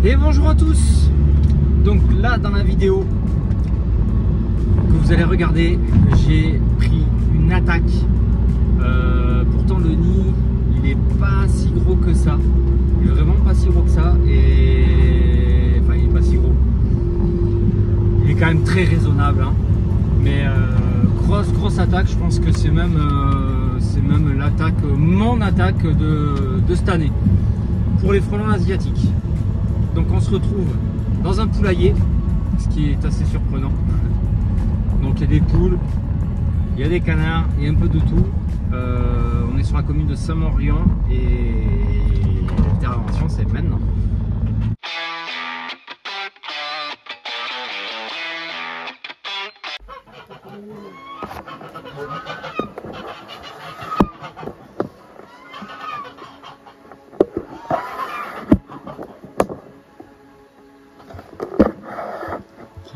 Et bonjour à tous. Donc là dans la vidéo que vous allez regarder, j'ai pris une attaque. Pourtant le nid il est pas si gros que ça. Il est vraiment pas si gros que ça. Et enfin il est pas si gros. Il est quand même très raisonnable hein. Mais grosse attaque. Je pense que c'est même l'attaque, mon attaque de cette année pour les frelons asiatiques. Donc on se retrouve dans un poulailler, ce qui est assez surprenant. Donc il y a des poules, il y a des canards, il y a un peu de tout. On est sur la commune de Saint-Maurian et l'intervention c'est maintenant.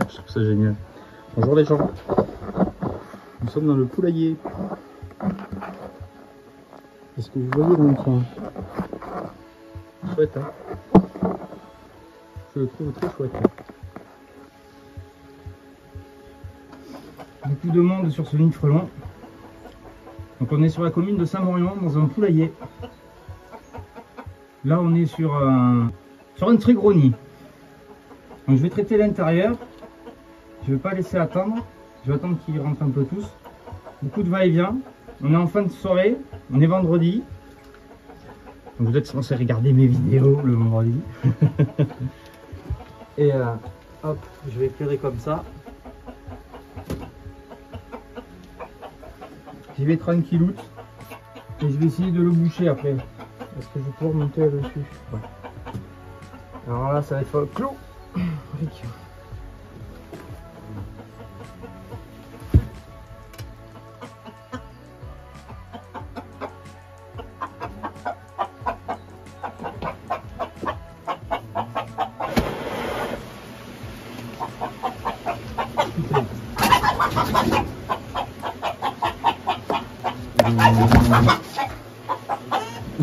Je trouve ça génial. Bonjour les gens. Nous sommes dans le poulailler. Est-ce que vous voyez dans le coin? Chouette hein. Je le trouve très chouette. Beaucoup de monde sur ce nid de frelons. Donc on est sur la commune de Saint-Maurian dans un poulailler. Là on est sur un très gros nid. Donc je vais traiter l'intérieur. Je ne vais pas laisser attendre. Je vais attendre qu'ils rentrent un peu tous. Beaucoup de va-et-vient. On est en fin de soirée. On est vendredi. Donc vous êtes censé regarder mes vidéos le vendredi. Et hop, je vais éclairer comme ça. J'y vais tranquilloute. Et je vais essayer de le boucher après. Est-ce que je vais pouvoir monter là-dessus? Ouais. Alors là, ça va être clos.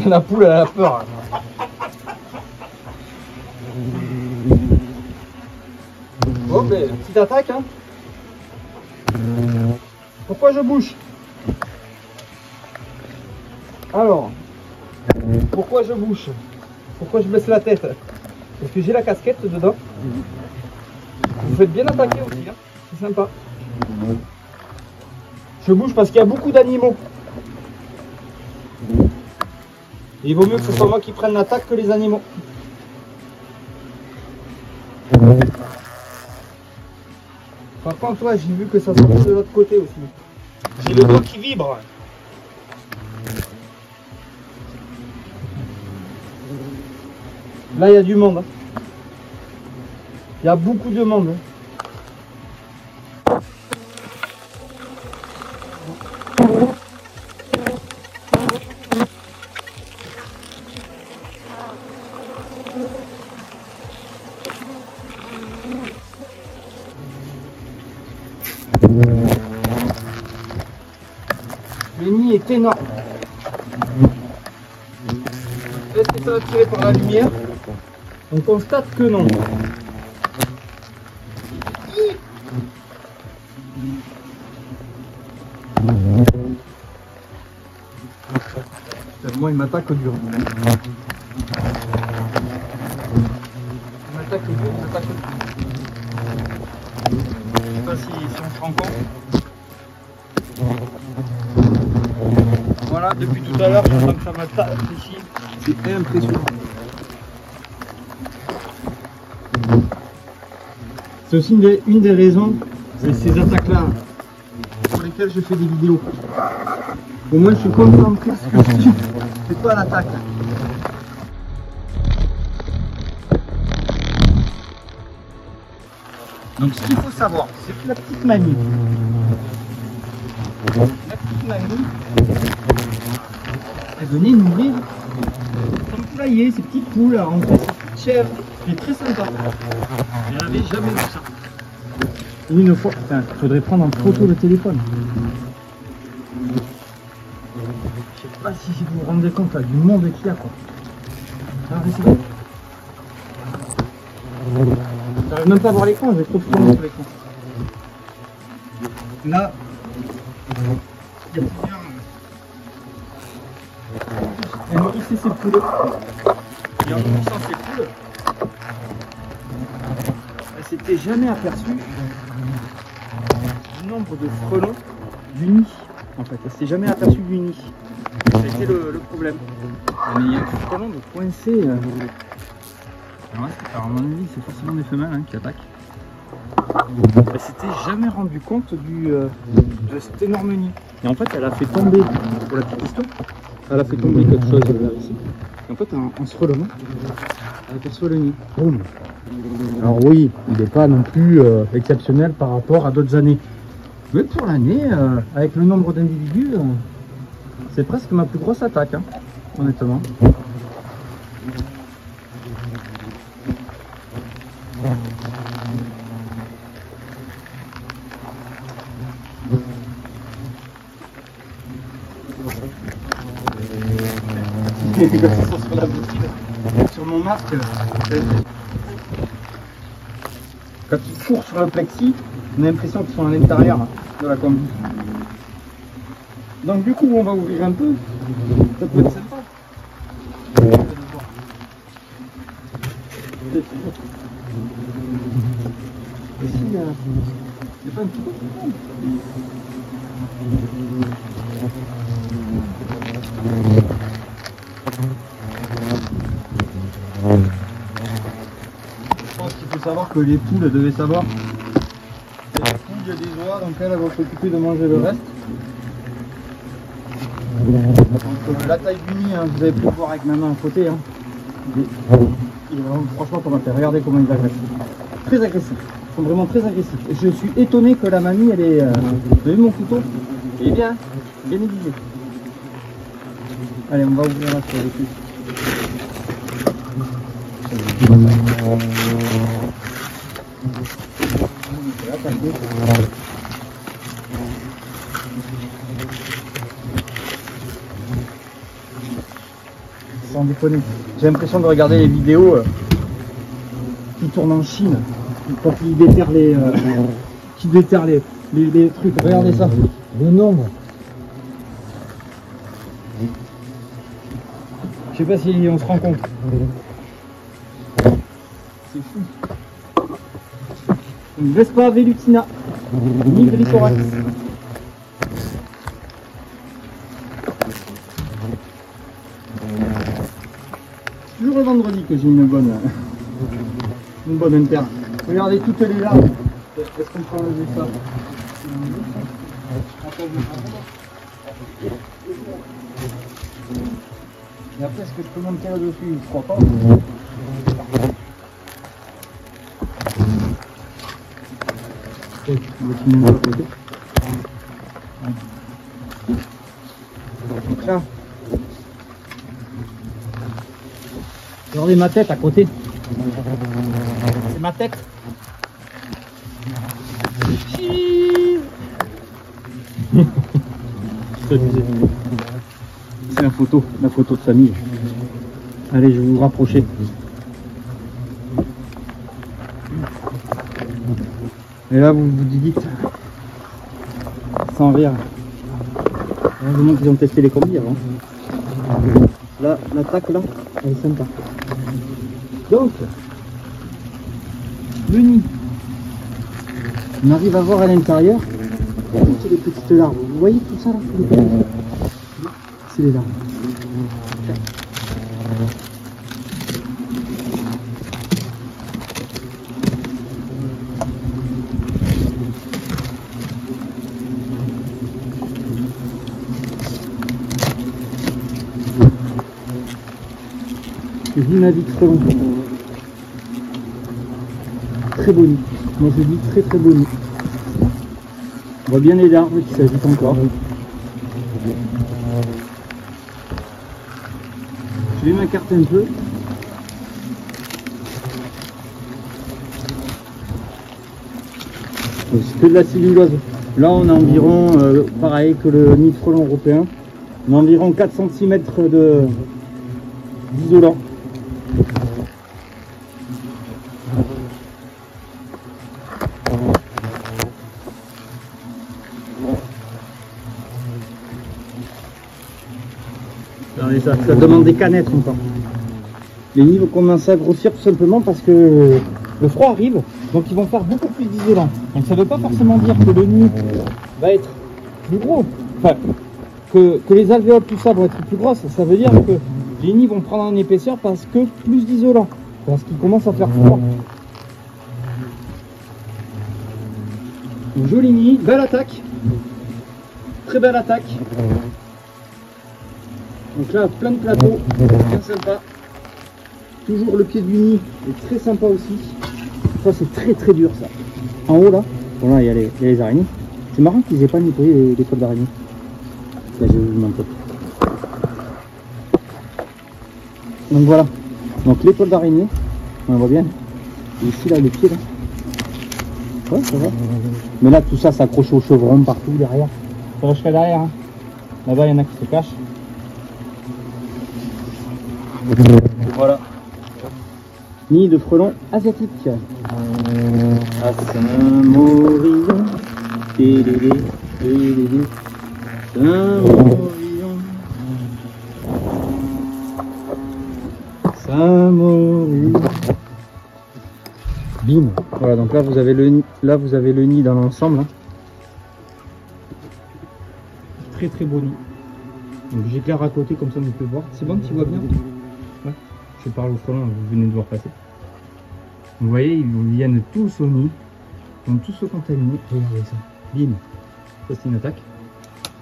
La poule elle a peur. Bon ben, petite attaque hein. Pourquoi je bouge? Alors, pourquoi je bouge? Pourquoi je baisse la tête? Parce que j'ai la casquette dedans. Vous faites bien attaquer aussi hein. C'est sympa. Je bouge parce qu'il y a beaucoup d'animaux. Il vaut mieux que ce soit moi qui prenne l'attaque que les animaux. Par contre, ouais, j'ai vu que ça sortait de l'autre côté aussi. J'ai le dos qui vibre. Là, il y a du monde. Il y a beaucoup de monde. Le nid est énorme. Est-ce que ça va tirer par la lumière? On constate que non. Tellement il m'attaque dur. Il m'attaque dur, il m'attaque dur. Je sais pas si on se rend compte. Voilà, depuis tout à l'heure, j'entends que ça m'attaque ici. C'est impressionnant. C'est aussi une des raisons de ces attaques-là pour lesquelles je fais des vidéos. Au moins, je suis concentré sur ce que je fais. C'est pas l'attaque. Donc, ce qu'il faut savoir, c'est que la petite mamie. Elle venait nourrir son poulailler, ses petites poules, en fait, ses petites chèvres. C'était très sympa. Je n'avais jamais vu ça. Une fois, il faudrait prendre en photo le téléphone. Je sais pas si vous vous rendez compte là, du monde qu'il y a quoi. Alors, vais même pas voir l'écran, je trouve trop long sur l'écran. Là, il y a plusieurs. Elle nourrissait ses poules. Et en nourrissant ses poules, elle s'était jamais aperçue du nombre de frelons du nid. En fait, elle s'était jamais aperçue du nid. C'était le problème. Mais il y a un frelon de coincé. Alors à mon avis, c'est forcément des femelles hein, qui attaquent. Elle s'était jamais rendu compte de cet énorme nid. Et en fait, elle a fait tomber, pour la petite histoire, elle a fait tomber quelque chose vers ici. Et en fait, en se relevant, elle aperçoit le nid. Boum. Alors oui, il n'est pas non plus exceptionnel par rapport à d'autres années. Mais pour l'année, avec le nombre d'individus, c'est presque ma plus grosse attaque, hein, honnêtement. Sur la boutique, sur mon masque, quand ils courent sur le plexi, on a l'impression qu'ils sont à l'intérieur de la combi. Donc du coup, on va ouvrir un peu, ça peut être sympa. Ici, il n'y a pas un petit peu de monde. Je pense qu'il faut savoir que les poules devaient savoir. Les poules, il y a des oies, donc elles vont s'occuper de manger le reste. Donc, la taille du nid, hein, vous avez pu le voir avec ma main à côté. Hein. Il est vraiment, franchement, pas mal fait. Regardez comment il agresse. Très agressif. Ils sont vraiment très agressifs. Et je suis étonné que la mamie, elle est. Vous avez vu mon couteau? Il est bien aiguisé. Allez, on va ouvrir là sur les cuisses. Sans déconner, j'ai l'impression de regarder les vidéos qui tournent en Chine quand ils déterrent les trucs. Regardez ça, le nombre. Je sais pas si on se rend compte. C'est fou. Une Vespa velutina, Nigrithorax. C'est toujours le vendredi que j'ai une bonne interne. Regardez toutes les larmes. Est-ce qu'on peut enlever ça? Et après, est-ce que je peux monter là-dessus? Je crois pas. Tiens. Regardez ma tête à côté. C'est ma tête. C'est la photo de famille. Allez, je vais vous rapprocher. Et là, vous vous dites, sans rire, heureusement qu'ils ont testé les combis avant. Là, l'attaque là, elle est sympa. Donc, le nid, on arrive à voir à l'intérieur toutes les petites larves. Vous voyez tout ça là? C'est les larves. Dynamique très long. Très beau nid. Moi je dis très beau nid. On voit bien les larves qui s'agitent encore. Je vais m'écarter un peu. C'est que de la cellulose. Là on a environ, pareil que le nid de frelon européen, on a environ 4 cm d'isolant. Regardez ça, ça demande des canettes encore. Les nids vont commencer à grossir tout simplement parce que le froid arrive, donc ils vont faire beaucoup plus d'isolant. Donc ça ne veut pas forcément dire que le nid va être plus gros, enfin que les alvéoles tout ça vont être plus grosses. Ça veut dire que les nids vont prendre en épaisseur parce que plus d'isolant, parce qu'il commence à faire froid. Une jolie nid, belle attaque, très belle attaque. Donc là, plein de plateaux, bien sympa. Toujours le pied du nid est très sympa aussi. Ça c'est très dur ça. En haut là, bon là il y a les araignées. C'est marrant qu'ils aient pas nettoyé les toiles d'araignée. Là je vous montre. Donc voilà. Donc les toiles d'araignée, on voit bien. Et ici là, les pieds là. Ouais, ça va. Mais là tout ça s'accroche au chevron partout derrière. Ça va jusqu'à derrière. Hein. Là-bas il y en a qui se cachent. Voilà. Nid de frelons asiatiques. À Saint-Morillon. Saint-Morillon. Saint-Morillon. Bim. Voilà, donc là vous avez le nid dans l'ensemble. Hein. Très beau nid. Donc j'éclaire à côté comme ça on peut voir. C'est bon, tu vois bien? Ouais. Je parle au frelon, vous venez de voir passer. Vous voyez, ils viennent tous au nid. Ils vont tous se contaminer. Regardez ça. Bim. Ça c'est une attaque.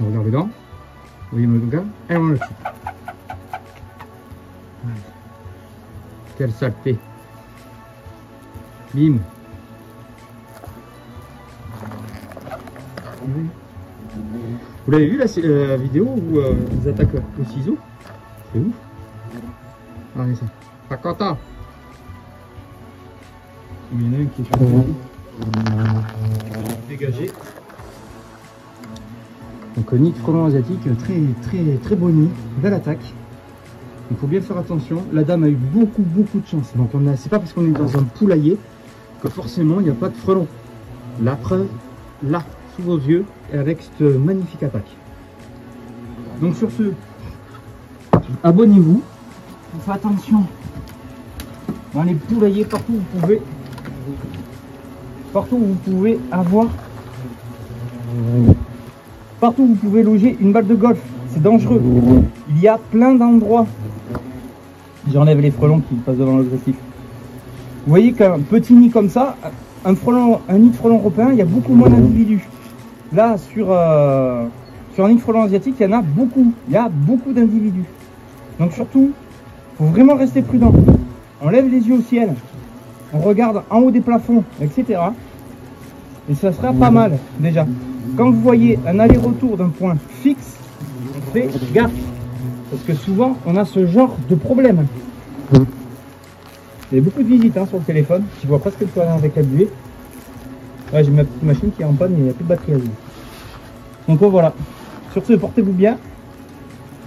On regarde dedans. Vous voyez mon gars? Et on le tue. Voilà. Quelle saleté. Bim. Vous l'avez vu la vidéo où ils attaquent au ciseau? C'est ouf. Regardez ça. Pas content. Il y en a un qui est sur dégagé. Donc nid de frelon asiatique, très beau nid, belle attaque. Il faut bien faire attention. La dame a eu beaucoup de chance. Donc c'est pas parce qu'on est dans un poulailler que forcément il n'y a pas de frelon. La preuve, là, sous vos yeux, et avec cette magnifique attaque. Donc sur ce, abonnez-vous. Faites attention dans les poulaillers, partout où vous pouvez avoir, partout où vous pouvez loger une balle de golf. C'est dangereux. Il y a plein d'endroits. J'enlève les frelons qui passent devant l'objectif. Vous voyez qu'un petit nid comme ça, un nid de frelon européen, il y a beaucoup moins d'individus. Là, sur un nid de frelon asiatique, il y en a beaucoup. Il y a beaucoup d'individus. Donc surtout, il faut vraiment rester prudent. On lève les yeux au ciel, on regarde en haut des plafonds, etc. Et ça sera pas mal déjà. Quand vous voyez un aller-retour d'un point fixe, on fait gaffe. Parce que souvent, on a ce genre de problème. Il y a beaucoup de visites hein, sur le téléphone. Je vois presque le toit avec la buée. Ouais, j'ai ma petite machine qui est en panne, mais il n'y a plus de batterie à vie. Donc voilà. Sur ce, portez-vous bien.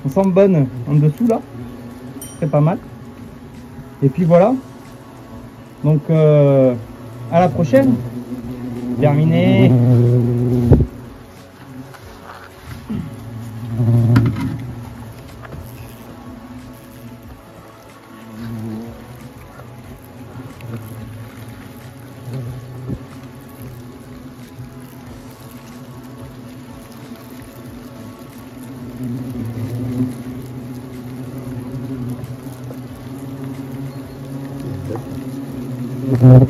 On sent bonne en dessous là. C'est pas mal. Et puis voilà. Donc à la prochaine. Terminé. Mm-hmm.